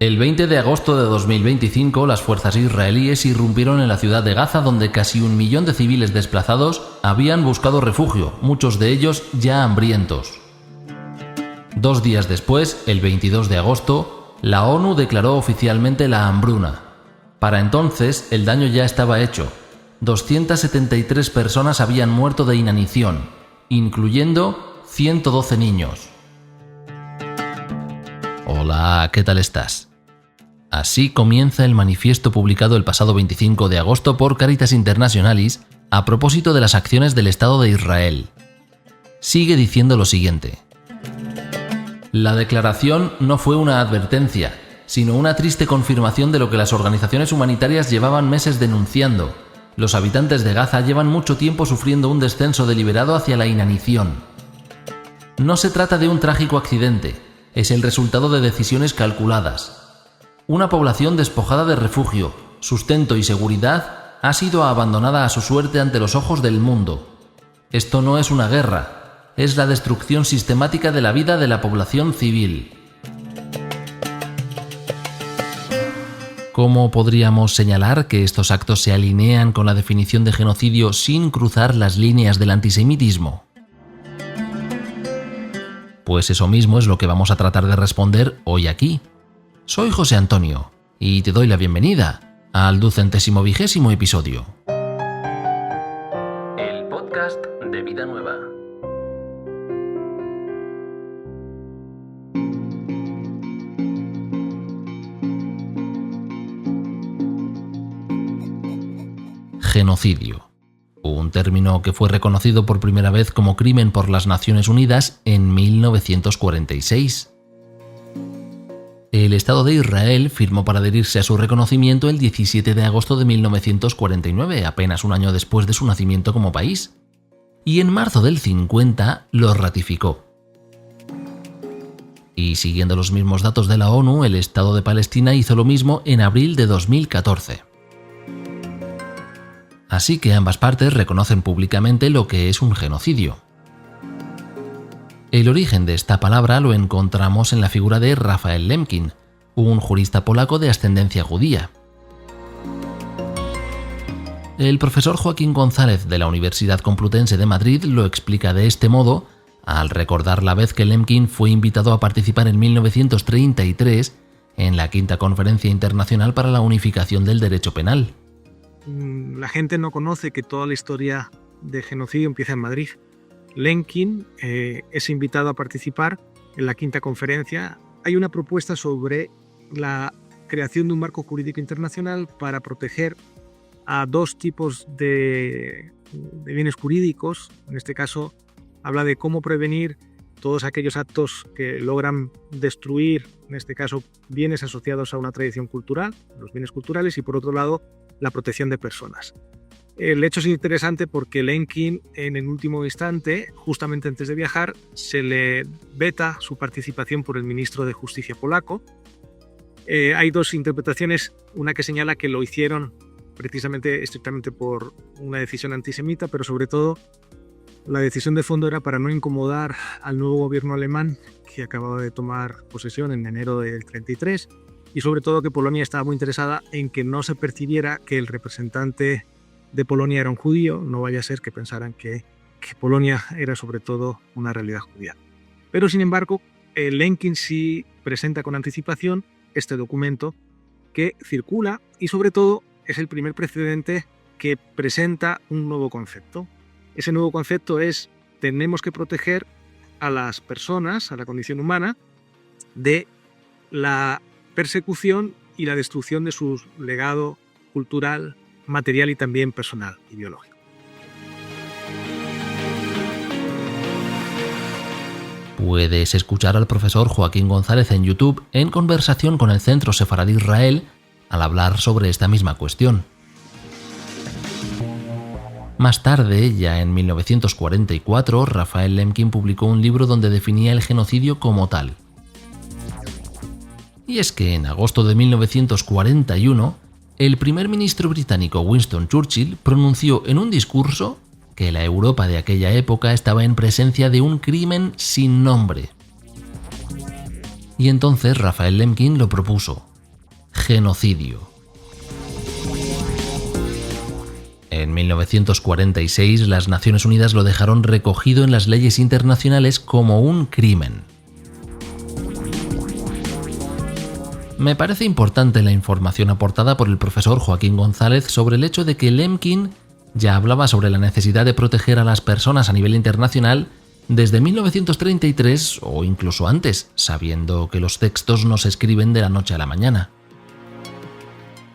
El 20 de agosto de 2025, las fuerzas israelíes irrumpieron en la ciudad de Gaza, donde casi 1 millón de civiles desplazados habían buscado refugio, muchos de ellos ya hambrientos. 2 días después, el 22 de agosto, la ONU declaró oficialmente la hambruna. Para entonces, el daño ya estaba hecho. 273 personas habían muerto de inanición, incluyendo 112 niños. Hola, ¿qué tal estás? Así comienza el manifiesto publicado el pasado 25 de agosto por Caritas Internationalis a propósito de las acciones del Estado de Israel. Sigue diciendo lo siguiente. La declaración no fue una advertencia, sino una triste confirmación de lo que las organizaciones humanitarias llevaban meses denunciando. Los habitantes de Gaza llevan mucho tiempo sufriendo un descenso deliberado hacia la inanición. No se trata de un trágico accidente, es el resultado de decisiones calculadas. Una población despojada de refugio, sustento y seguridad ha sido abandonada a su suerte ante los ojos del mundo. Esto no es una guerra, es la destrucción sistemática de la vida de la población civil. ¿Cómo podríamos señalar que estos actos se alinean con la definición de genocidio sin cruzar las líneas del antisemitismo? Pues eso mismo es lo que vamos a tratar de responder hoy aquí. Soy José Antonio y te doy la bienvenida al 220º episodio. El podcast de Vida Nueva. Genocidio. Un término que fue reconocido por primera vez como crimen por las Naciones Unidas en 1946. El Estado de Israel firmó para adherirse a su reconocimiento el 17 de agosto de 1949, apenas un año después de su nacimiento como país. Y en marzo del 50 lo ratificó. Y siguiendo los mismos datos de la ONU, el Estado de Palestina hizo lo mismo en abril de 2014. Así que ambas partes reconocen públicamente lo que es un genocidio. El origen de esta palabra lo encontramos en la figura de Raphael Lemkin, un jurista polaco de ascendencia judía. El profesor Joaquín González de la Universidad Complutense de Madrid lo explica de este modo al recordar la vez que Lemkin fue invitado a participar en 1933 en la Quinta Conferencia Internacional para la Unificación del Derecho Penal. La gente no conoce que toda la historia de genocidio empieza en Madrid. Lemkin es invitado a participar en la Quinta Conferencia. Hay una propuesta sobre la creación de un marco jurídico internacional para proteger a 2 tipos de bienes jurídicos. En este caso, habla de cómo prevenir todos aquellos actos que logran destruir, en este caso, bienes asociados a una tradición cultural, los bienes culturales, y por otro lado, la protección de personas. El hecho es interesante porque Lemkin, en el último instante, justamente antes de viajar, se le veta su participación por el ministro de Justicia polaco. Hay 2 interpretaciones, una que señala que lo hicieron precisamente, estrictamente por una decisión antisemita, pero sobre todo la decisión de fondo era para no incomodar al nuevo gobierno alemán que acababa de tomar posesión en enero del 33, y sobre todo que Polonia estaba muy interesada en que no se percibiera que el representante de Polonia era un judío, no vaya a ser que pensaran que Polonia era sobre todo una realidad judía. Pero sin embargo, Lemkin sí presenta con anticipación este documento que circula y sobre todo es el primer precedente que presenta un nuevo concepto. Ese nuevo concepto es: tenemos que proteger a las personas, a la condición humana, de la persecución y la destrucción de su legado cultural, material y también personal y biológico. Puedes escuchar al profesor Joaquín González en YouTube en conversación con el Centro Sefaradí Israel al hablar sobre esta misma cuestión. Más tarde, ya en 1944, Raphael Lemkin publicó un libro donde definía el genocidio como tal. Y es que en agosto de 1941, el primer ministro británico Winston Churchill pronunció en un discurso que la Europa de aquella época estaba en presencia de un crimen sin nombre. Y entonces Raphael Lemkin lo propuso: genocidio. En 1946, las Naciones Unidas lo dejaron recogido en las leyes internacionales como un crimen. Me parece importante la información aportada por el profesor Joaquín González sobre el hecho de que Lemkin ya hablaba sobre la necesidad de proteger a las personas a nivel internacional desde 1933 o incluso antes, sabiendo que los textos no se escriben de la noche a la mañana.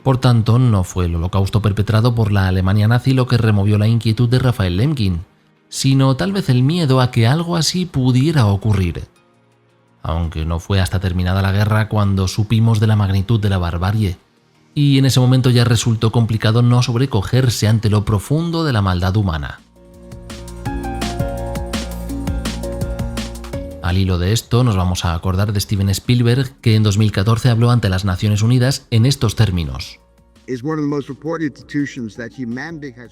Por tanto, no fue el holocausto perpetrado por la Alemania nazi lo que removió la inquietud de Raphael Lemkin, sino tal vez el miedo a que algo así pudiera ocurrir. Aunque no fue hasta terminada la guerra cuando supimos de la magnitud de la barbarie, y en ese momento ya resultó complicado no sobrecogerse ante lo profundo de la maldad humana. Al hilo de esto, nos vamos a acordar de Steven Spielberg, que en 2014 habló ante las Naciones Unidas en estos términos.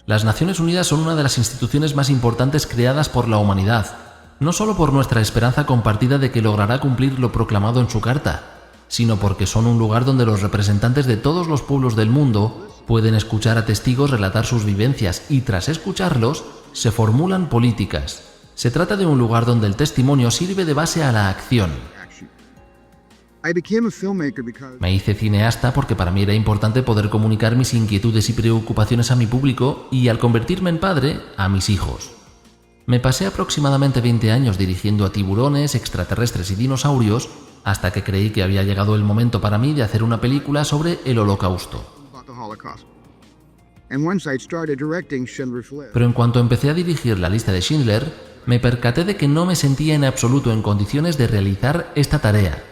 Las Naciones Unidas son una de las instituciones más importantes creadas por la humanidad, no solo por nuestra esperanza compartida de que logrará cumplir lo proclamado en su carta, sino porque son un lugar donde los representantes de todos los pueblos del mundo pueden escuchar a testigos relatar sus vivencias y tras escucharlos se formulan políticas. Se trata de un lugar donde el testimonio sirve de base a la acción. Me hice cineasta porque para mí era importante poder comunicar mis inquietudes y preocupaciones a mi público y al convertirme en padre, a mis hijos. Me pasé aproximadamente 20 años dirigiendo a tiburones, extraterrestres y dinosaurios hasta que creí que había llegado el momento para mí de hacer una película sobre el Holocausto. Pero en cuanto empecé a dirigir la lista de Schindler, me percaté de que no me sentía en absoluto en condiciones de realizar esta tarea.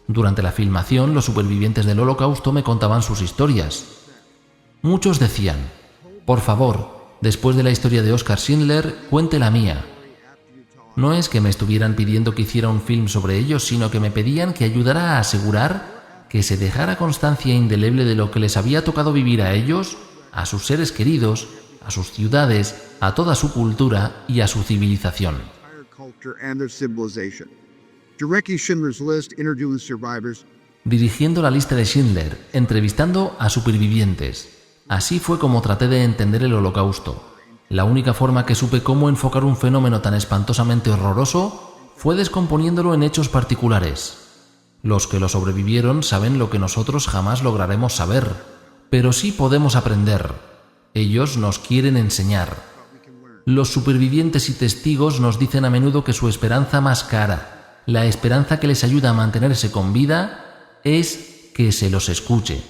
Durante la filmación, los supervivientes del Holocausto me contaban sus historias. Muchos decían, por favor, después de la historia de Oskar Schindler, cuente la mía. No es que me estuvieran pidiendo que hiciera un film sobre ellos, sino que me pedían que ayudara a asegurar que se dejara constancia indeleble de lo que les había tocado vivir a ellos, a sus seres queridos, a sus ciudades, a toda su cultura y a su civilización. Dirigiendo la lista de Schindler, entrevistando a supervivientes. Así fue como traté de entender el Holocausto. La única forma que supe cómo enfocar un fenómeno tan espantosamente horroroso fue descomponiéndolo en hechos particulares. Los que lo sobrevivieron saben lo que nosotros jamás lograremos saber, pero sí podemos aprender. Ellos nos quieren enseñar. Los supervivientes y testigos nos dicen a menudo que su esperanza más cara, la esperanza que les ayuda a mantenerse con vida, es que se los escuche,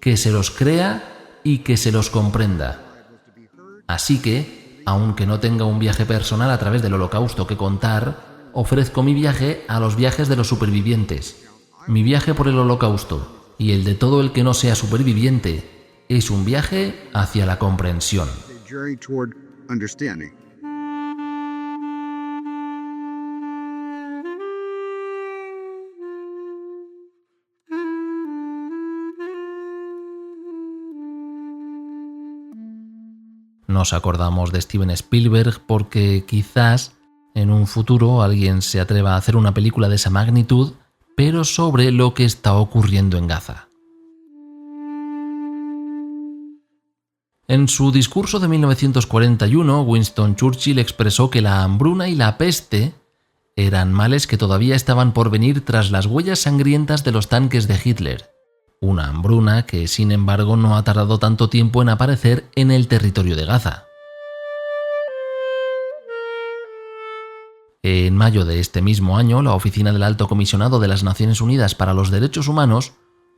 que se los crea y que se los comprenda. Así que, aunque no tenga un viaje personal a través del Holocausto que contar, ofrezco mi viaje a los viajes de los supervivientes. Mi viaje por el Holocausto y el de todo el que no sea superviviente es un viaje hacia la comprensión. Nos acordamos de Steven Spielberg porque quizás en un futuro alguien se atreva a hacer una película de esa magnitud, pero sobre lo que está ocurriendo en Gaza. En su discurso de 1941, Winston Churchill expresó que la hambruna y la peste eran males que todavía estaban por venir tras las huellas sangrientas de los tanques de Hitler. Una hambruna que, sin embargo, no ha tardado tanto tiempo en aparecer en el territorio de Gaza. En mayo de este mismo año, la Oficina del Alto Comisionado de las Naciones Unidas para los Derechos Humanos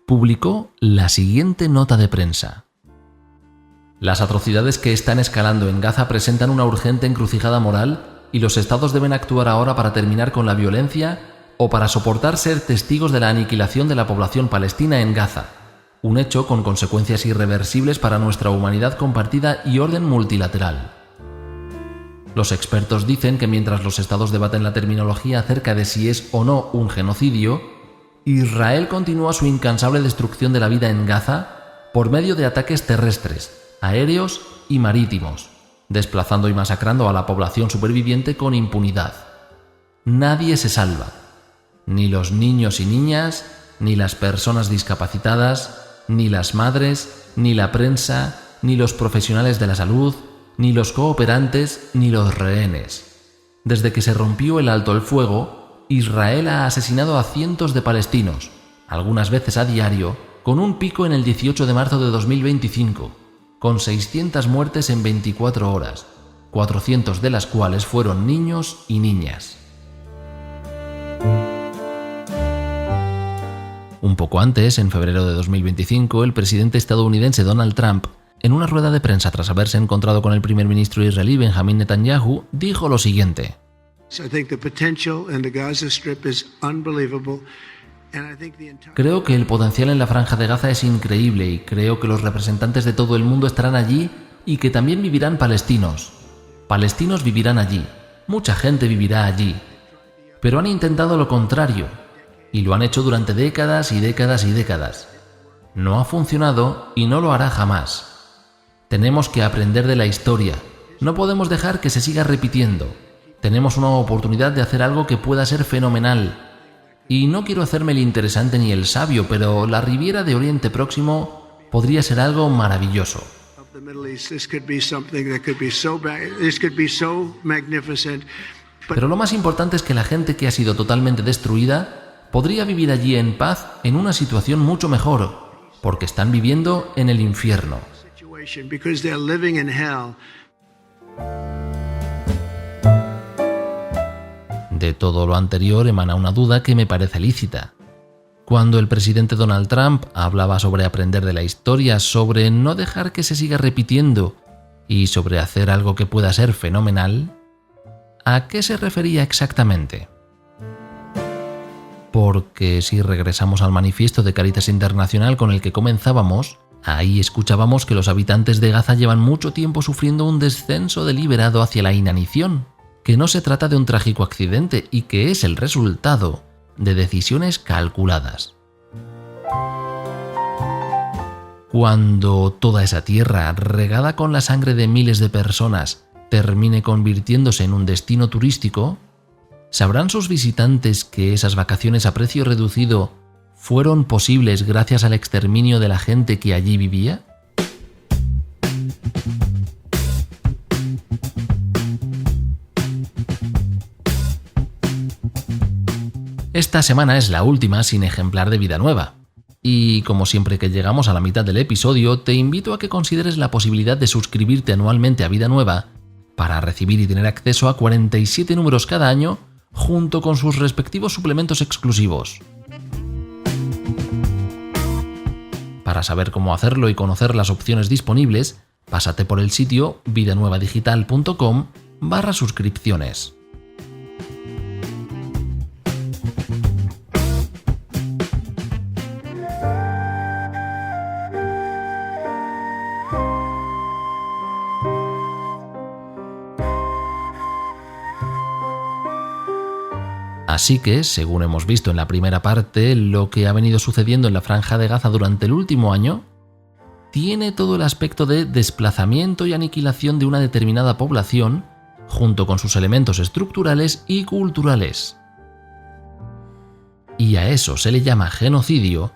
publicó la siguiente nota de prensa. Las atrocidades que están escalando en Gaza presentan una urgente encrucijada moral y los estados deben actuar ahora para terminar con la violencia o para soportar ser testigos de la aniquilación de la población palestina en Gaza, un hecho con consecuencias irreversibles para nuestra humanidad compartida y orden multilateral. Los expertos dicen que mientras los estados debaten la terminología acerca de si es o no un genocidio, Israel continúa su incansable destrucción de la vida en Gaza por medio de ataques terrestres, aéreos y marítimos, desplazando y masacrando a la población superviviente con impunidad. Nadie se salva. Ni los niños y niñas, ni las personas discapacitadas, ni las madres, ni la prensa, ni los profesionales de la salud, ni los cooperantes, ni los rehenes. Desde que se rompió el alto el fuego, Israel ha asesinado a cientos de palestinos, algunas veces a diario, con un pico en el 18 de marzo de 2025, con 600 muertes en 24 horas, 400 de las cuales fueron niños y niñas. Un poco antes, en febrero de 2025, el presidente estadounidense Donald Trump, en una rueda de prensa tras haberse encontrado con el primer ministro israelí Benjamin Netanyahu, dijo lo siguiente: creo que el potencial en la Franja de Gaza es increíble y creo que los representantes de todo el mundo estarán allí y que también vivirán palestinos. Palestinos vivirán allí, mucha gente vivirá allí. Pero han intentado lo contrario, y lo han hecho durante décadas y décadas y décadas. No ha funcionado y no lo hará jamás. Tenemos que aprender de la historia. No podemos dejar que se siga repitiendo. Tenemos una oportunidad de hacer algo que pueda ser fenomenal. Y no quiero hacerme el interesante ni el sabio, pero la Riviera de Oriente Próximo podría ser algo maravilloso. Pero lo más importante es que la gente que ha sido totalmente destruida podría vivir allí en paz en una situación mucho mejor, porque están viviendo en el infierno. De todo lo anterior emana una duda que me parece lícita. Cuando el presidente Donald Trump hablaba sobre aprender de la historia, sobre no dejar que se siga repitiendo y sobre hacer algo que pueda ser fenomenal, ¿a qué se refería exactamente? Porque si regresamos al manifiesto de Cáritas Internacional con el que comenzábamos, ahí escuchábamos que los habitantes de Gaza llevan mucho tiempo sufriendo un descenso deliberado hacia la inanición, que no se trata de un trágico accidente y que es el resultado de decisiones calculadas. Cuando toda esa tierra, regada con la sangre de miles de personas, termine convirtiéndose en un destino turístico, ¿sabrán sus visitantes que esas vacaciones a precio reducido fueron posibles gracias al exterminio de la gente que allí vivía? Esta semana es la última sin ejemplar de Vida Nueva. Y como siempre que llegamos a la mitad del episodio, te invito a que consideres la posibilidad de suscribirte anualmente a Vida Nueva para recibir y tener acceso a 47 números cada año, junto con sus respectivos suplementos exclusivos. Para saber cómo hacerlo y conocer las opciones disponibles, pásate por el sitio vidanuevadigital.com/suscripciones. Así que, según hemos visto en la primera parte, lo que ha venido sucediendo en la Franja de Gaza durante el último año tiene todo el aspecto de desplazamiento y aniquilación de una determinada población, junto con sus elementos estructurales y culturales. Y a eso se le llama genocidio,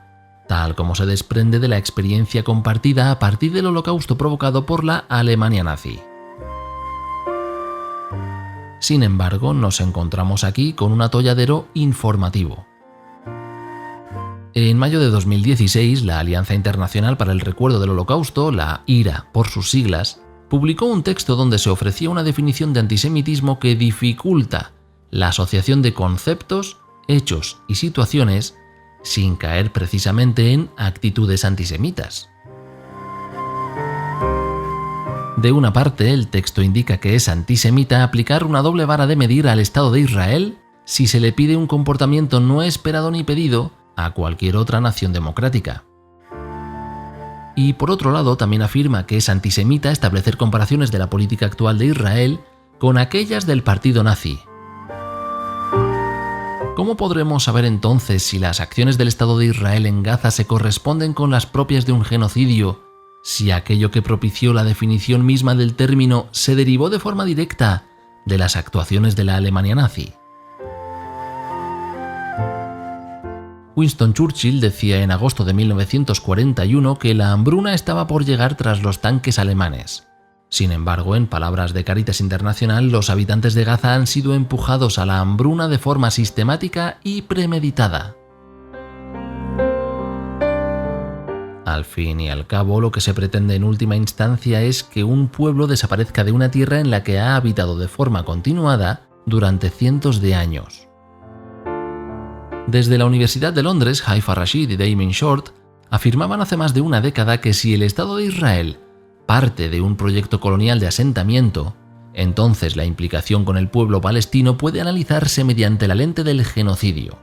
tal como se desprende de la experiencia compartida a partir del Holocausto provocado por la Alemania nazi. Sin embargo, nos encontramos aquí con un atolladero informativo. En mayo de 2016, la Alianza Internacional para el Recuerdo del Holocausto, la IRA por sus siglas, publicó un texto donde se ofrecía una definición de antisemitismo que dificulta la asociación de conceptos, hechos y situaciones sin caer precisamente en actitudes antisemitas. De una parte, el texto indica que es antisemita aplicar una doble vara de medir al Estado de Israel si se le pide un comportamiento no esperado ni pedido a cualquier otra nación democrática. Y por otro lado, también afirma que es antisemita establecer comparaciones de la política actual de Israel con aquellas del partido nazi. ¿Cómo podremos saber entonces si las acciones del Estado de Israel en Gaza se corresponden con las propias de un genocidio, si aquello que propició la definición misma del término se derivó de forma directa de las actuaciones de la Alemania nazi? Winston Churchill decía en agosto de 1941 que la hambruna estaba por llegar tras los tanques alemanes. Sin embargo, en palabras de Cáritas Internacional, los habitantes de Gaza han sido empujados a la hambruna de forma sistemática y premeditada. Al fin y al cabo, lo que se pretende en última instancia es que un pueblo desaparezca de una tierra en la que ha habitado de forma continuada durante cientos de años. Desde la Universidad de Londres, Haifa Rashid y Damien Short afirmaban hace más de una década que si el Estado de Israel parte de un proyecto colonial de asentamiento, entonces la implicación con el pueblo palestino puede analizarse mediante la lente del genocidio.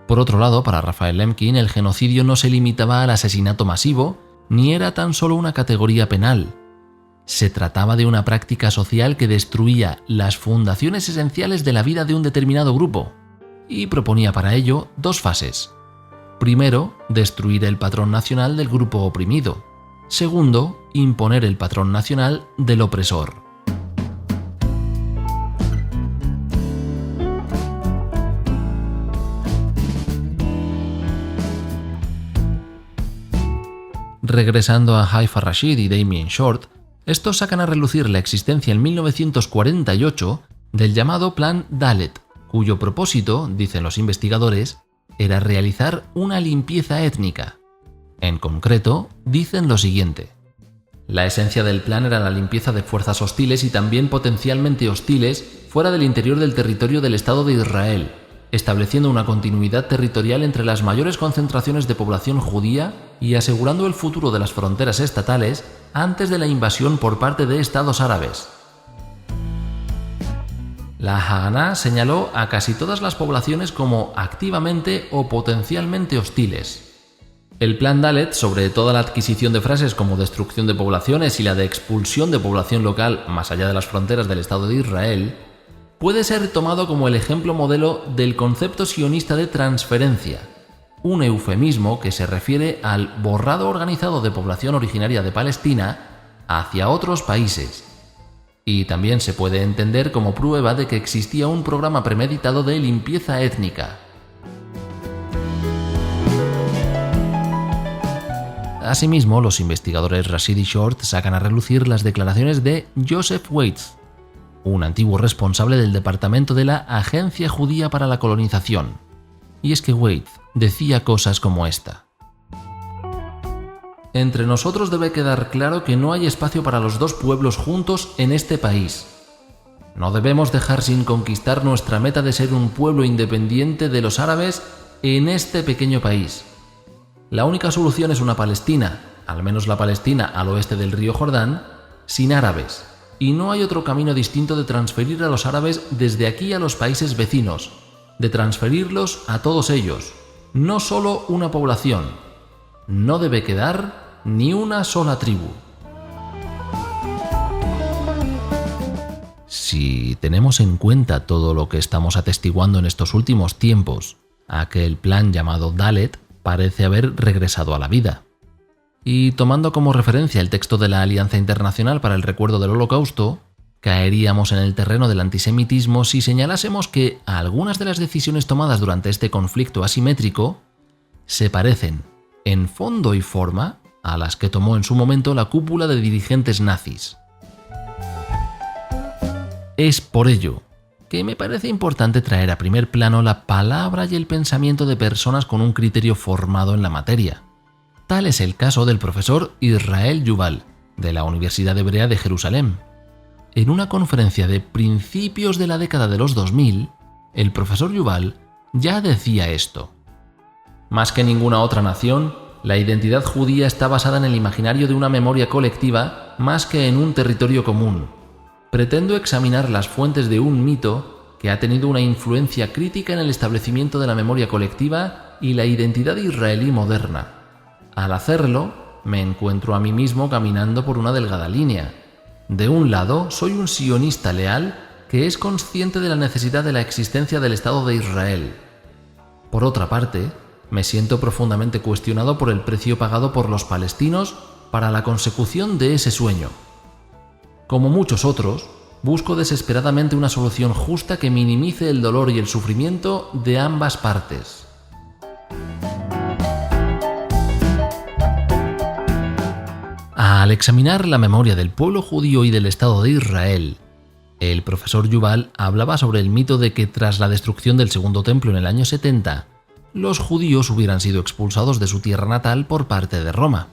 Por otro lado, para Raphael Lemkin, el genocidio no se limitaba al asesinato masivo, ni era tan solo una categoría penal. Se trataba de una práctica social que destruía las fundaciones esenciales de la vida de un determinado grupo, y proponía para ello dos fases. Primero, destruir el patrón nacional del grupo oprimido. Segundo, imponer el patrón nacional del opresor. Regresando a Haifa Rashid y Damien Short, estos sacan a relucir la existencia en 1948 del llamado Plan Dalet, cuyo propósito, dicen los investigadores, era realizar una limpieza étnica. En concreto, dicen lo siguiente: la esencia del plan era la limpieza de fuerzas hostiles y también potencialmente hostiles fuera del interior del territorio del Estado de Israel, estableciendo una continuidad territorial entre las mayores concentraciones de población judía y asegurando el futuro de las fronteras estatales antes de la invasión por parte de estados árabes. La Haganá señaló a casi todas las poblaciones como activamente o potencialmente hostiles. El plan Dalet, sobre toda la adquisición de frases como destrucción de poblaciones y la de expulsión de población local más allá de las fronteras del Estado de Israel, puede ser tomado como el ejemplo modelo del concepto sionista de transferencia, un eufemismo que se refiere al borrado organizado de población originaria de Palestina hacia otros países. Y también se puede entender como prueba de que existía un programa premeditado de limpieza étnica. Asimismo, los investigadores Rashid y Short sacan a relucir las declaraciones de Joseph Weitz, un antiguo responsable del departamento de la Agencia Judía para la Colonización. Y es que Weitz decía cosas como esta: entre nosotros debe quedar claro que no hay espacio para los dos pueblos juntos en este país. No debemos dejar sin conquistar nuestra meta de ser un pueblo independiente de los árabes en este pequeño país. La única solución es una Palestina, al menos la Palestina al oeste del río Jordán, sin árabes, y no hay otro camino distinto de transferir a los árabes desde aquí a los países vecinos, de transferirlos a todos ellos, no solo una población. No debe quedar ni una sola tribu. Si tenemos en cuenta todo lo que estamos atestiguando en estos últimos tiempos, aquel plan llamado Dalet parece haber regresado a la vida. Y tomando como referencia el texto de la Alianza Internacional para el Recuerdo del Holocausto, caeríamos en el terreno del antisemitismo si señalásemos que algunas de las decisiones tomadas durante este conflicto asimétrico se parecen, en fondo y forma, a las que tomó en su momento la cúpula de dirigentes nazis. Es por ello que me parece importante traer a primer plano la palabra y el pensamiento de personas con un criterio formado en la materia. Tal es el caso del profesor Israel Yuval, de la Universidad Hebrea de Jerusalén. En una conferencia de principios de la década de los 2000, el profesor Yuval ya decía esto: más que ninguna otra nación, la identidad judía está basada en el imaginario de una memoria colectiva más que en un territorio común. Pretendo examinar las fuentes de un mito que ha tenido una influencia crítica en el establecimiento de la memoria colectiva y la identidad israelí moderna. Al hacerlo, me encuentro a mí mismo caminando por una delgada línea. De un lado, soy un sionista leal que es consciente de la necesidad de la existencia del Estado de Israel. Por otra parte, me siento profundamente cuestionado por el precio pagado por los palestinos para la consecución de ese sueño. Como muchos otros, busco desesperadamente una solución justa que minimice el dolor y el sufrimiento de ambas partes. Al examinar la memoria del pueblo judío y del Estado de Israel, el profesor Yuval hablaba sobre el mito de que tras la destrucción del Segundo Templo en el año 70, los judíos hubieran sido expulsados de su tierra natal por parte de Roma.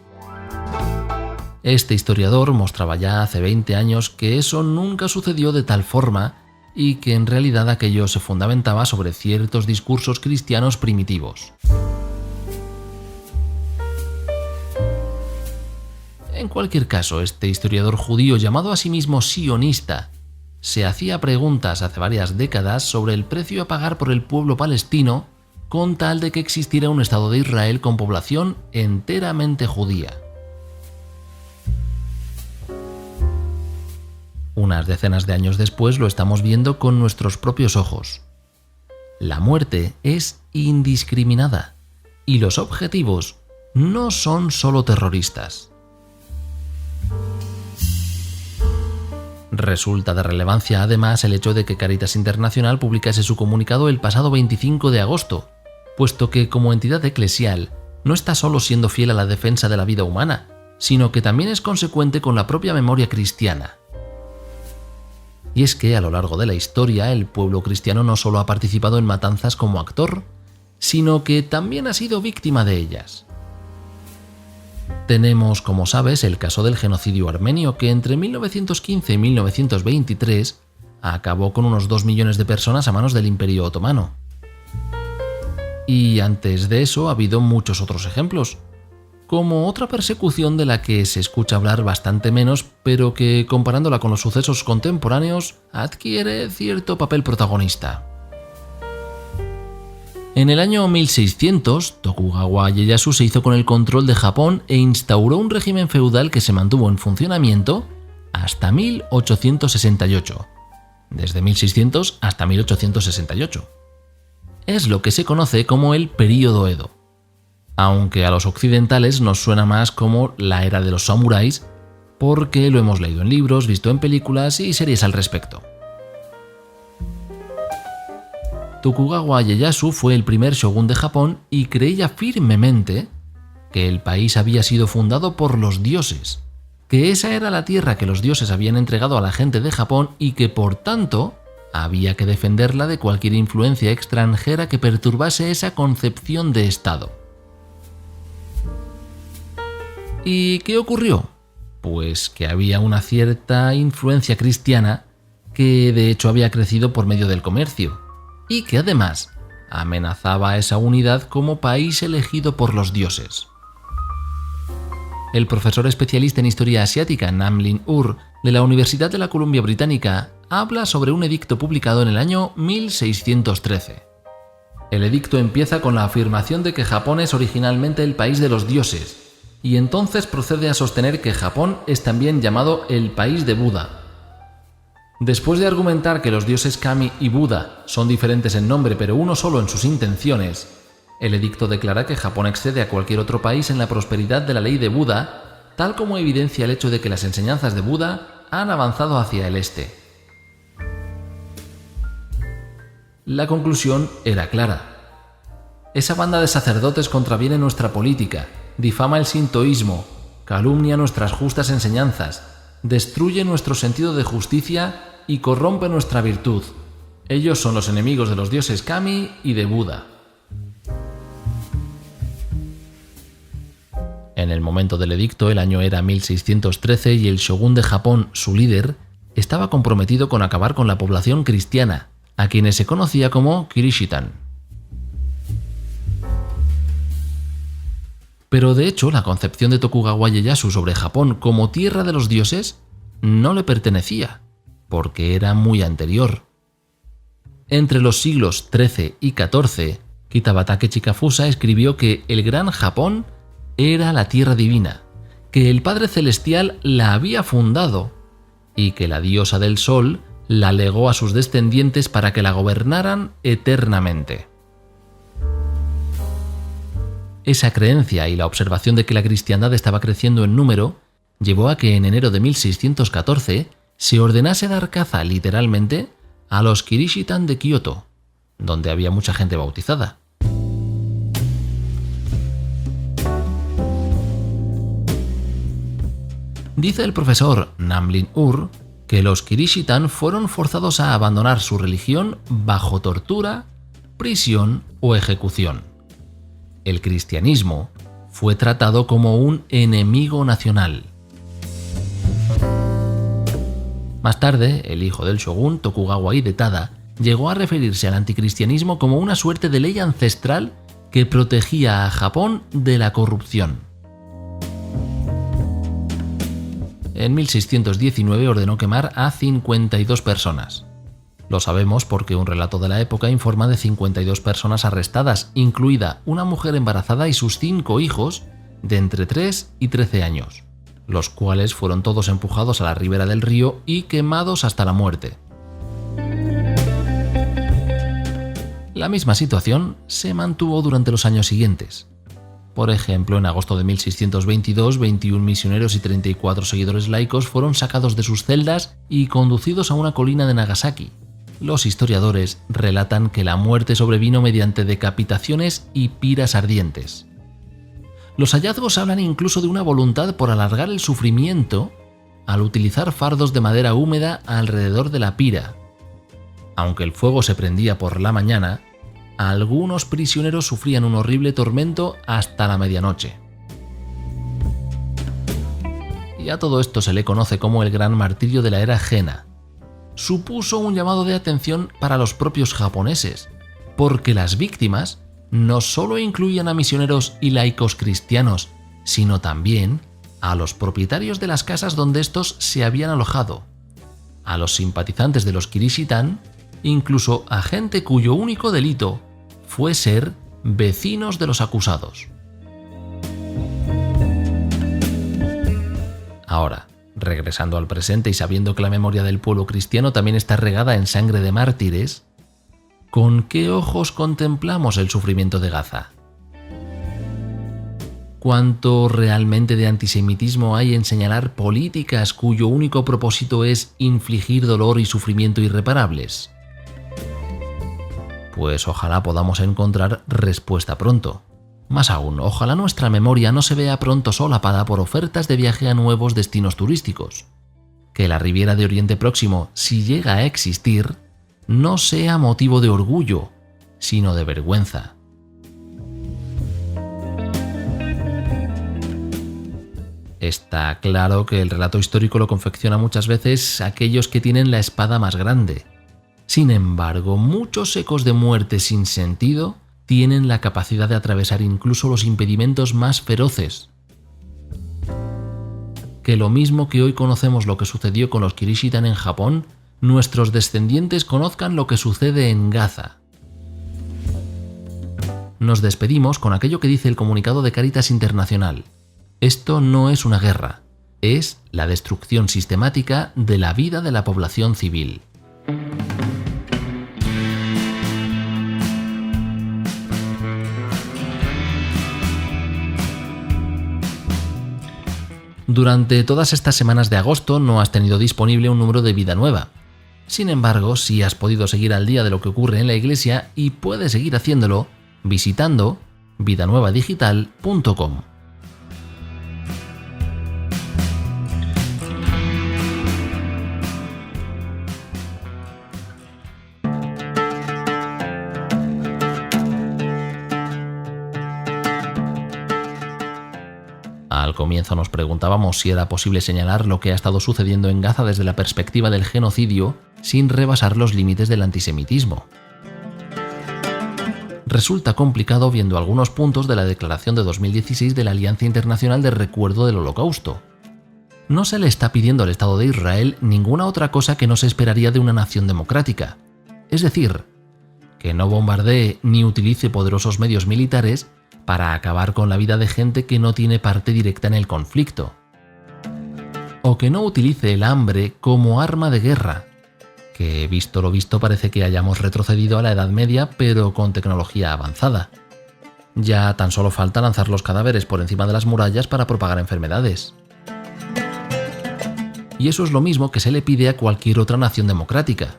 Este historiador mostraba ya hace 20 años que eso nunca sucedió de tal forma y que en realidad aquello se fundamentaba sobre ciertos discursos cristianos primitivos. En cualquier caso, este historiador judío llamado a sí mismo sionista se hacía preguntas hace varias décadas sobre el precio a pagar por el pueblo palestino con tal de que existiera un Estado de Israel con población enteramente judía. Unas decenas de años después lo estamos viendo con nuestros propios ojos. La muerte es indiscriminada y los objetivos no son solo terroristas. Resulta de relevancia además el hecho de que Cáritas Internacional publicase su comunicado el pasado 25 de agosto, puesto que como entidad eclesial no está solo siendo fiel a la defensa de la vida humana, sino que también es consecuente con la propia memoria cristiana. Y es que a lo largo de la historia el pueblo cristiano no solo ha participado en matanzas como actor, sino que también ha sido víctima de ellas. Tenemos, como sabes, el caso del genocidio armenio que entre 1915 y 1923 acabó con unos 2 millones de personas a manos del Imperio Otomano. Y antes de eso ha habido muchos otros ejemplos, como otra persecución de la que se escucha hablar bastante menos, pero que, comparándola con los sucesos contemporáneos, adquiere cierto papel protagonista. En el año 1600, Tokugawa Ieyasu se hizo con el control de Japón e instauró un régimen feudal que se mantuvo en funcionamiento hasta 1868. Desde 1600 hasta 1868. Es lo que se conoce como el período Edo, aunque a los occidentales nos suena más como la era de los samuráis, porque lo hemos leído en libros, visto en películas y series al respecto. Tokugawa Ieyasu fue el primer shogun de Japón y creía firmemente que el país había sido fundado por los dioses, que esa era la tierra que los dioses habían entregado a la gente de Japón y que por tanto había que defenderla de cualquier influencia extranjera que perturbase esa concepción de Estado. ¿Y qué ocurrió? Pues que había una cierta influencia cristiana que de hecho había crecido por medio del comercio y que además amenazaba esa unidad como país elegido por los dioses. El profesor especialista en historia asiática Namlin Ur de la Universidad de la Columbia Británica habla sobre un edicto publicado en el año 1613. El edicto empieza con la afirmación de que Japón es originalmente el país de los dioses, y entonces procede a sostener que Japón es también llamado el país de Buda. Después de argumentar que los dioses Kami y Buda son diferentes en nombre pero uno solo en sus intenciones, el edicto declara que Japón excede a cualquier otro país en la prosperidad de la ley de Buda, tal como evidencia el hecho de que las enseñanzas de Buda han avanzado hacia el este. La conclusión era clara. Esa banda de sacerdotes contraviene nuestra política, difama el sintoísmo, calumnia nuestras justas enseñanzas, destruye nuestro sentido de justicia y corrompe nuestra virtud. Ellos son los enemigos de los dioses Kami y de Buda. En el momento del edicto, el año era 1613 y el shogun de Japón, su líder, estaba comprometido con acabar con la población cristiana, a quienes se conocía como Kirishitan. Pero de hecho, la concepción de Tokugawa Ieyasu sobre Japón como tierra de los dioses no le pertenecía, porque era muy anterior. Entre los siglos XIII y XIV, Kitaba Takechi Kafusa escribió que el Gran Japón era la tierra divina, que el Padre Celestial la había fundado y que la diosa del Sol la legó a sus descendientes para que la gobernaran eternamente. Esa creencia y la observación de que la cristiandad estaba creciendo en número llevó a que en enero de 1614 se ordenase dar caza literalmente a los Kirishitan de Kioto, donde había mucha gente bautizada. Dice el profesor Namlin Ur que los Kirishitan fueron forzados a abandonar su religión bajo tortura, prisión o ejecución. El cristianismo fue tratado como un enemigo nacional. Más tarde, el hijo del shogun, Tokugawa Hidetada, llegó a referirse al anticristianismo como una suerte de ley ancestral que protegía a Japón de la corrupción. En 1619 ordenó quemar a 52 personas. Lo sabemos porque un relato de la época informa de 52 personas arrestadas, incluida una mujer embarazada y sus 5 hijos de entre 3 y 13 años, los cuales fueron todos empujados a la ribera del río y quemados hasta la muerte. La misma situación se mantuvo durante los años siguientes. Por ejemplo, en agosto de 1622, 21 misioneros y 34 seguidores laicos fueron sacados de sus celdas y conducidos a una colina de Nagasaki. Los historiadores relatan que la muerte sobrevino mediante decapitaciones y piras ardientes. Los hallazgos hablan incluso de una voluntad por alargar el sufrimiento al utilizar fardos de madera húmeda alrededor de la pira. Aunque el fuego se prendía por la mañana, algunos prisioneros sufrían un horrible tormento hasta la medianoche. Y a todo esto se le conoce como el gran martirio de la era Hena. Supuso un llamado de atención para los propios japoneses, porque las víctimas no solo incluían a misioneros y laicos cristianos, sino también a los propietarios de las casas donde estos se habían alojado, a los simpatizantes de los Kirishitan, incluso a gente cuyo único delito fue ser vecinos de los acusados. Ahora, regresando al presente y sabiendo que la memoria del pueblo cristiano también está regada en sangre de mártires, ¿con qué ojos contemplamos el sufrimiento de Gaza? ¿Cuánto realmente de antisemitismo hay en señalar políticas cuyo único propósito es infligir dolor y sufrimiento irreparables? Pues ojalá podamos encontrar respuesta pronto. Más aún, ojalá nuestra memoria no se vea pronto solapada por ofertas de viaje a nuevos destinos turísticos. Que la Riviera de Oriente Próximo, si llega a existir, no sea motivo de orgullo, sino de vergüenza. Está claro que el relato histórico lo confecciona muchas veces aquellos que tienen la espada más grande. Sin embargo, muchos ecos de muerte sin sentido tienen la capacidad de atravesar incluso los impedimentos más feroces. Que lo mismo que hoy conocemos lo que sucedió con los Kirishitan en Japón, nuestros descendientes conozcan lo que sucede en Gaza. Nos despedimos con aquello que dice el comunicado de Cáritas Internacional. Esto no es una guerra, es la destrucción sistemática de la vida de la población civil. Durante todas estas semanas de agosto no has tenido disponible un número de Vida Nueva. Sin embargo, sí has podido seguir al día de lo que ocurre en la iglesia y puedes seguir haciéndolo visitando vidanuevadigital.com. Al comienzo nos preguntábamos si era posible señalar lo que ha estado sucediendo en Gaza desde la perspectiva del genocidio sin rebasar los límites del antisemitismo. Resulta complicado viendo algunos puntos de la declaración de 2016 de la Alianza Internacional de Recuerdo del Holocausto. No se le está pidiendo al Estado de Israel ninguna otra cosa que no se esperaría de una nación democrática, es decir, que no bombardee ni utilice poderosos medios militares para acabar con la vida de gente que no tiene parte directa en el conflicto. O que no utilice el hambre como arma de guerra, que visto lo visto parece que hayamos retrocedido a la Edad Media pero con tecnología avanzada. Ya tan solo falta lanzar los cadáveres por encima de las murallas para propagar enfermedades. y eso es lo mismo que se le pide a cualquier otra nación democrática.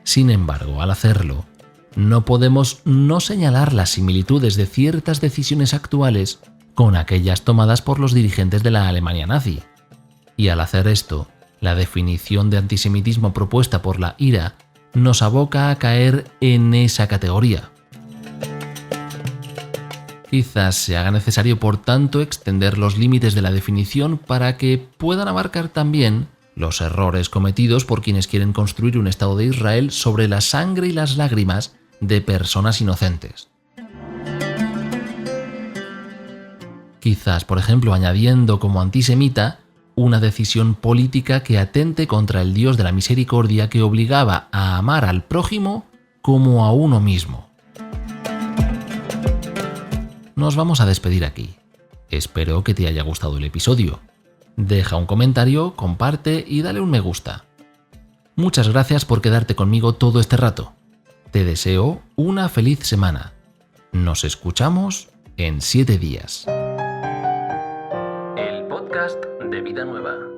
Sin embargo, al hacerlo, no podemos no señalar las similitudes de ciertas decisiones actuales con aquellas tomadas por los dirigentes de la Alemania nazi. Y al hacer esto, la definición de antisemitismo propuesta por la IRA nos aboca a caer en esa categoría. Quizás se haga necesario, por tanto, extender los límites de la definición para que puedan abarcar también los errores cometidos por quienes quieren construir un Estado de Israel sobre la sangre y las lágrimas de personas inocentes. Quizás, por ejemplo, añadiendo como antisemita una decisión política que atente contra el Dios de la misericordia que obligaba a amar al prójimo como a uno mismo. Nos vamos a despedir aquí. Espero que te haya gustado el episodio. Deja un comentario, comparte y dale un me gusta. Muchas gracias por quedarte conmigo todo este rato. Te deseo una feliz semana. Nos escuchamos en 7 días. El podcast de Vida Nueva.